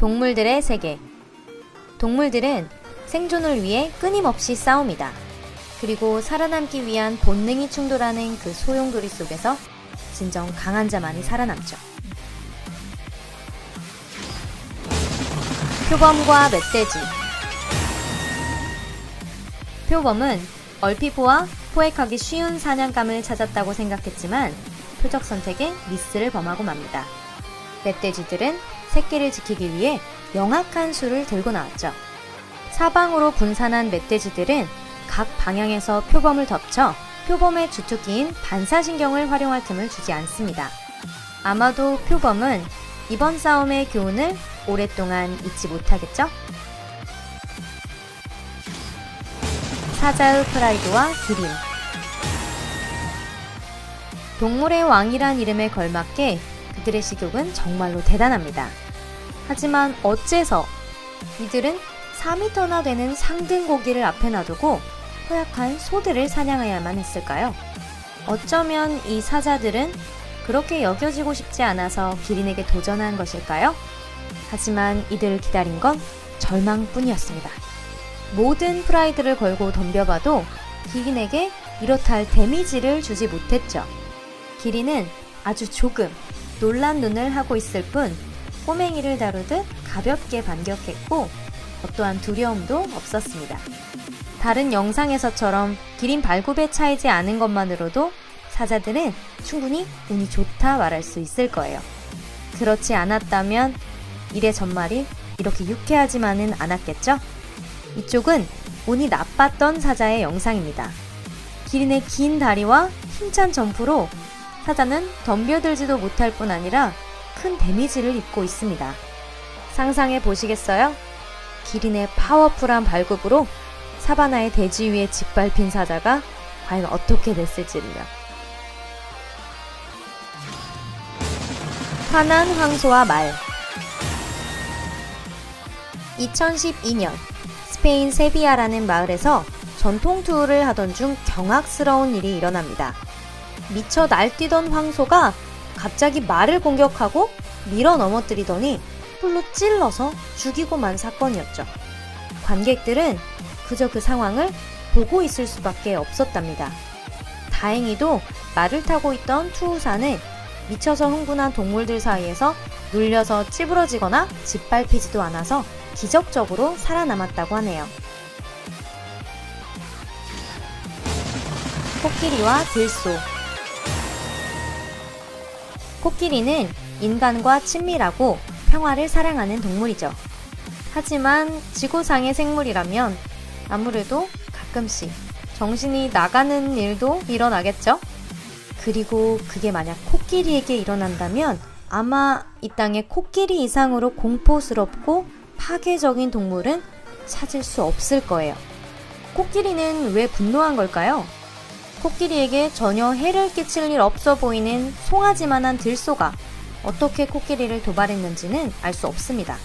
동물들의 세계. 동물들은 생존을 위해 끊임없이 싸웁니다. 그리고 살아남기 위한 본능이 충돌하는 그 소용돌이 속에서 진정 강한 자만이 살아남죠. 표범과 멧돼지. 표범은 얼핏 보아 포획하기 쉬운 사냥감을 찾았다고 생각했지만 표적 선택에 미스를 범하고 맙니다. 멧돼지들은 새끼를 지키기 위해 명확한 수를 들고 나왔죠. 사방으로 분산한 멧돼지들은 각 방향에서 표범을 덮쳐 표범의 주특기인 반사신경을 활용할 틈을 주지 않습니다. 아마도 표범은 이번 싸움의 교훈을 오랫동안 잊지 못하겠죠? 사자의 프라이드와 기린. 동물의 왕이란 이름에 걸맞게 그들의 식욕은 정말로 대단합니다. 하지만 어째서 이들은 4m나 되는 상등 고기를 앞에 놔두고 허약한 소들을 사냥해야만 했을까요? 어쩌면 이 사자들은 그렇게 여겨지고 싶지 않아서 기린에게 도전한 것일까요? 하지만 이들을 기다린 건 절망뿐이었습니다. 모든 프라이드를 걸고 덤벼봐도 기린에게 이렇다 할 데미지를 주지 못했죠. 기린은 아주 조금 놀란 눈을 하고 있을 뿐 꼬맹이를 다루듯 가볍게 반격했고 어떠한 두려움도 없었습니다. 다른 영상에서처럼 기린 발굽에 차이지 않은 것만으로도 사자들은 충분히 운이 좋다 말할 수 있을 거예요. 그렇지 않았다면 일의 전말이 이렇게 유쾌하지만은 않았겠죠? 이쪽은 운이 나빴던 사자의 영상입니다. 기린의 긴 다리와 힘찬 점프로 사자는 덤벼들지도 못할 뿐 아니라 큰 데미지를 입고 있습니다. 상상해 보시겠어요? 기린의 파워풀한 발굽으로 사바나의 대지 위에 짓밟힌 사자가 과연 어떻게 됐을지는요. 화난 황소와 말. 2012년 스페인 세비야라는 마을에서 전통 투어를 하던 중 경악스러운 일이 일어납니다. 미쳐 날뛰던 황소가 갑자기 말을 공격하고 밀어 넘어뜨리더니 풀로 찔러서 죽이고 만 사건이었죠. 관객들은 그저 그 상황을 보고 있을 수밖에 없었답니다. 다행히도 말을 타고 있던 투우사는 미쳐서 흥분한 동물들 사이에서 눌려서 찌부러지거나 짓밟히지도 않아서 기적적으로 살아남았다고 하네요. 코끼리와 들소. 코끼리는 인간과 친밀하고 평화를 사랑하는 동물이죠. 하지만 지구상의 생물이라면 아무래도 가끔씩 정신이 나가는 일도 일어나겠죠? 그리고 그게 만약 코끼리에게 일어난다면 아마 이 땅에 코끼리 이상으로 공포스럽고 파괴적인 동물은 찾을 수 없을 거예요. 코끼리는 왜 분노한 걸까요? 코끼리에게 전혀 해를 끼칠 일 없어 보이는 송아지만한 들소가 어떻게 코끼리를 도발했는지는 알 수 없습니다.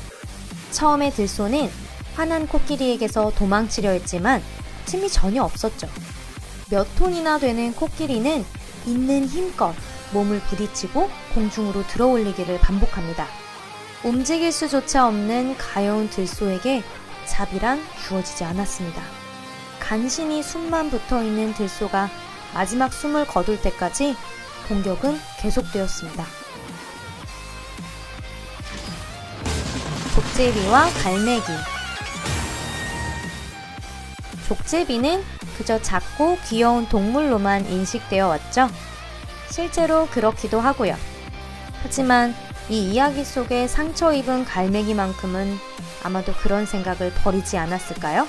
처음에 들소는 화난 코끼리에게서 도망치려 했지만 틈이 전혀 없었죠. 몇 톤이나 되는 코끼리는 있는 힘껏 몸을 부딪히고 공중으로 들어올리기를 반복합니다. 움직일 수조차 없는 가여운 들소에게 자비란 주어지지 않았습니다. 간신히 숨만 붙어있는 들소가 마지막 숨을 거둘 때까지 공격은 계속되었습니다. 족제비와 갈매기. 족제비는 그저 작고 귀여운 동물로만 인식되어 왔죠. 실제로 그렇기도 하고요. 하지만 이 이야기 속에 상처 입은 갈매기만큼은 아마도 그런 생각을 버리지 않았을까요?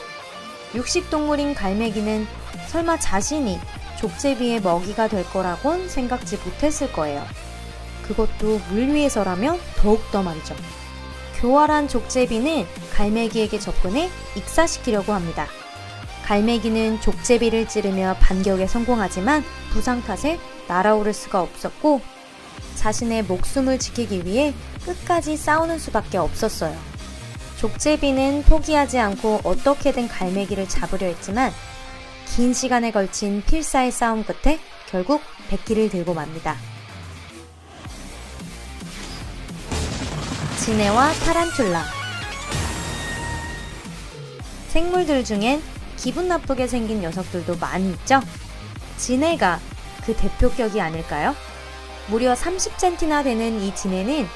육식동물인 갈매기는 설마 자신이 족제비의 먹이가 될 거라곤 생각지 못했을 거예요. 그것도 물 위에서라면 더욱더 말이죠. 교활한 족제비는 갈매기에게 접근해 익사시키려고 합니다. 갈매기는 족제비를 찌르며 반격에 성공하지만 부상 탓에 날아오를 수가 없었고 자신의 목숨을 지키기 위해 끝까지 싸우는 수밖에 없었어요. 족제비는 포기하지 않고 어떻게든 갈매기를 잡으려 했지만 긴 시간에 걸친 필사의 싸움 끝에 결국 백기를 들고 맙니다. 지네와 타란툴라. 생물들 중엔 기분 나쁘게 생긴 녀석들도 많이 있죠? 지네가 그 대표격이 아닐까요? 무려 30cm나 되는 이 지네는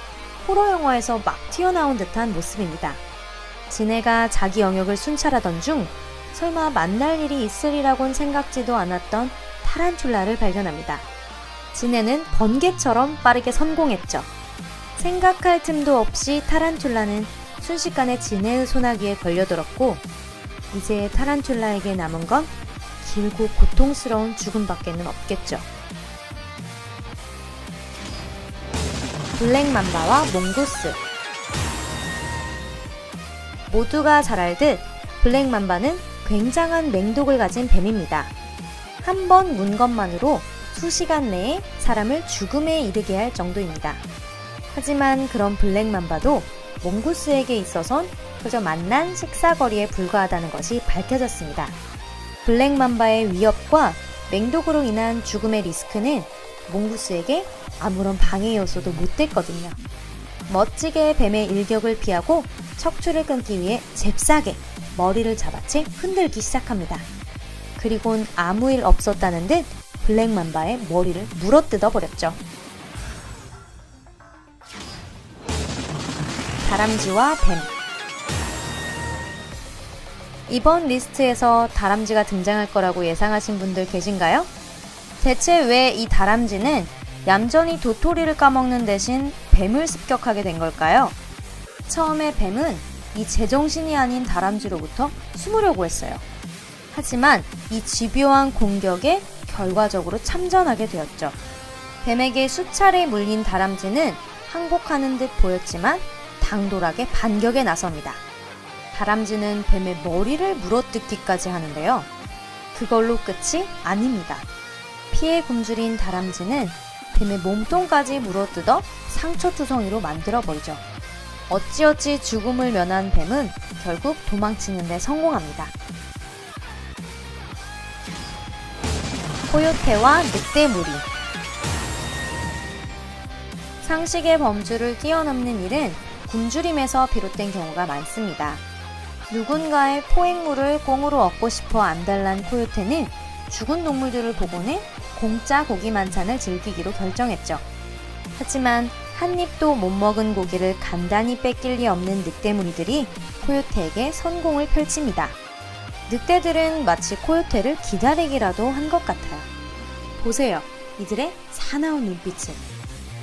호러 영화에서 막 튀어나온 듯한 모습입니다. 지네가 자기 영역을 순찰하던 중 설마 만날 일이 있으리라곤 생각지도 않았던 타란툴라를 발견합니다. 지네는 번개처럼 빠르게 성공했죠. 생각할 틈도 없이 타란툴라는 순식간에 지네의 소나기에 걸려들었고 이제 타란툴라에게 남은 건 길고 고통스러운 죽음밖에는 없겠죠. 블랙맘바와 몽구스. 모두가 잘 알듯 블랙맘바는 굉장한 맹독을 가진 뱀입니다. 한 번 문 것만으로 수시간 내에 사람을 죽음에 이르게 할 정도입니다. 하지만 그런 블랙맘바도 몽구스에게 있어선 그저 만난 식사거리에 불과하다는 것이 밝혀졌습니다. 블랙맘바의 위협과 맹독으로 인한 죽음의 리스크는 몽구스에게 아무런 방해 요소도 못 됐거든요. 멋지게 뱀의 일격을 피하고 척추를 끊기 위해 잽싸게 머리를 잡아채 흔들기 시작합니다. 그리곤 아무 일 없었다는 듯 블랙맘바의 머리를 물어뜯어 버렸죠. 다람쥐와 뱀. 이번 리스트에서 다람쥐가 등장할 거라고 예상하신 분들 계신가요? 대체 왜 이 다람쥐는 얌전히 도토리를 까먹는 대신 뱀을 습격하게 된 걸까요? 처음에 뱀은 이 제정신이 아닌 다람쥐로부터 숨으려고 했어요. 하지만 이 집요한 공격에 결과적으로 참전하게 되었죠. 뱀에게 수차례 물린 다람쥐는 항복하는 듯 보였지만 당돌하게 반격에 나섭니다. 다람쥐는 뱀의 머리를 물어뜯기까지 하는데요. 그걸로 끝이 아닙니다. 피에 굶주린 다람쥐는 뱀의 몸통까지 물어뜯어 상처투성이로 만들어버리죠. 어찌어찌 죽음을 면한 뱀은 결국 도망치는 데 성공합니다. 코요테와 늑대무리. 상식의 범주를 뛰어넘는 일은 굶주림에서 비롯된 경우가 많습니다. 누군가의 포획물을 꽁으로 얻고 싶어 안달난 코요테는 죽은 동물들을 복원해 공짜 고기 만찬을 즐기기로 결정했죠. 하지만 한 입도 못 먹은 고기를 간단히 뺏길 리 없는 늑대무리들이 코요테에게 선공을 펼칩니다. 늑대들은 마치 코요테를 기다리기라도 한 것 같아요. 보세요, 이들의 사나운 눈빛을.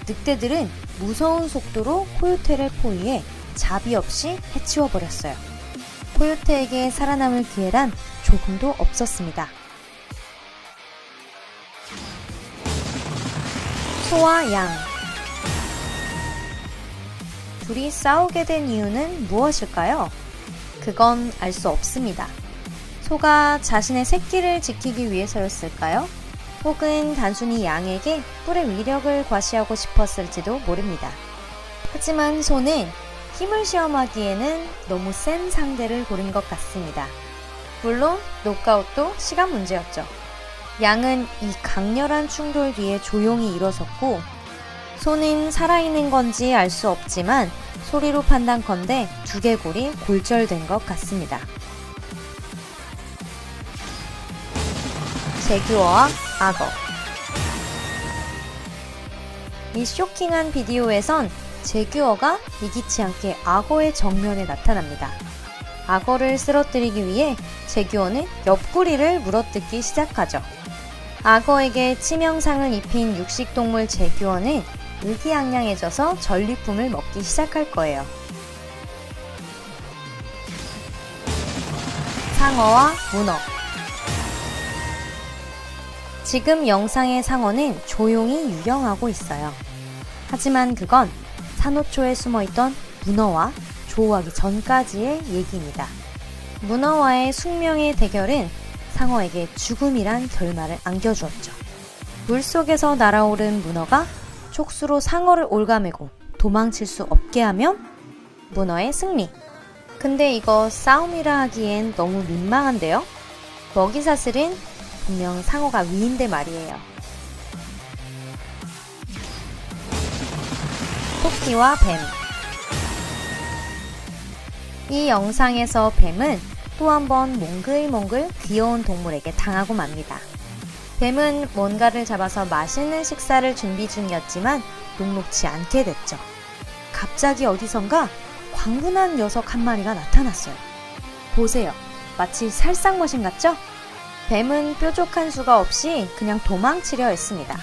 늑대들은 무서운 속도로 코요테를 포위해 자비 없이 해치워버렸어요. 코요테에게 살아남을 기회란 조금도 없었습니다. 소와 양. 둘이 싸우게 된 이유는 무엇일까요? 그건 알 수 없습니다. 소가 자신의 새끼를 지키기 위해서였을까요? 혹은 단순히 양에게 뿔의 위력을 과시하고 싶었을지도 모릅니다. 하지만 소는 힘을 시험하기에는 너무 센 상대를 고른 것 같습니다. 물론 노카웃도 시간 문제였죠. 양은 이 강렬한 충돌 뒤에 조용히 일어섰고 소는 살아있는 건지 알 수 없지만 소리로 판단컨대 두개골이 골절된 것 같습니다. 제규어와 악어. 이 쇼킹한 비디오에선 제규어가 이기치 않게 악어의 정면에 나타납니다. 악어를 쓰러뜨리기 위해 제규어는 옆구리를 물어뜯기 시작하죠. 악어에게 치명상을 입힌 육식동물 제규어는 의기양양해져서 전리품을 먹기 시작할 거예요. 상어와 문어. 지금 영상의 상어는 조용히 유영하고 있어요. 하지만 그건 산호초에 숨어있던 문어와 조우하기 전까지의 얘기입니다. 문어와의 숙명의 대결은 상어에게 죽음이란 결말을 안겨주었죠. 물속에서 날아오른 문어가 촉수로 상어를 올가매고 도망칠 수 없게 하면 문어의 승리. 근데 이거 싸움이라 하기엔 너무 민망한데요? 먹이사슬은 분명 상어가 위인데 말이에요. 토끼와 뱀. 이 영상에서 뱀은 또 한 번 몽글몽글 귀여운 동물에게 당하고 맙니다. 뱀은 뭔가를 잡아서 맛있는 식사를 준비 중이었지만 녹록치 않게 됐죠. 갑자기 어디선가 광분한 녀석 한 마리가 나타났어요. 보세요. 마치 살상머신 같죠? 뱀은 뾰족한 수가 없이 그냥 도망치려 했습니다.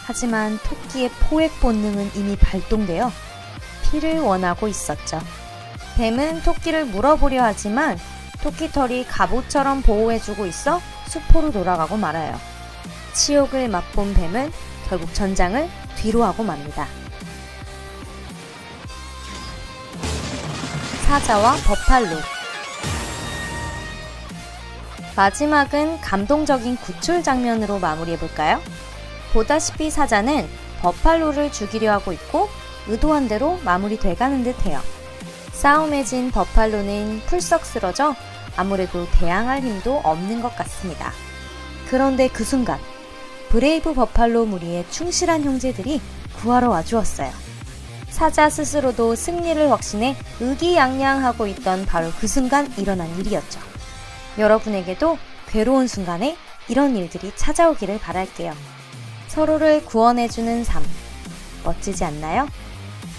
하지만 토끼의 포획 본능은 이미 발동되어 피를 원하고 있었죠. 뱀은 토끼를 물어보려 하지만 토끼 털이 갑옷처럼 보호해주고 있어 수포로 돌아가고 말아요. 치욕을 맛본 뱀은 결국 전장을 뒤로 하고 맙니다. 사자와 버팔로. 마지막은 감동적인 구출 장면으로 마무리해볼까요? 보다시피 사자는 버팔로를 죽이려 하고 있고 의도한 대로 마무리돼가는 듯해요. 싸움에 진 버팔로는 풀썩 쓰러져 아무래도 대항할 힘도 없는 것 같습니다. 그런데 그 순간 브레이브 버팔로 무리의 충실한 형제들이 구하러 와주었어요. 사자 스스로도 승리를 확신해 의기양양하고 있던 바로 그 순간 일어난 일이었죠. 여러분에게도 괴로운 순간에 이런 일들이 찾아오기를 바랄게요. 서로를 구원해주는 삶, 멋지지 않나요?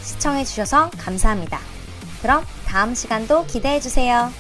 시청해주셔서 감사합니다. 그럼 다음 시간도 기대해주세요.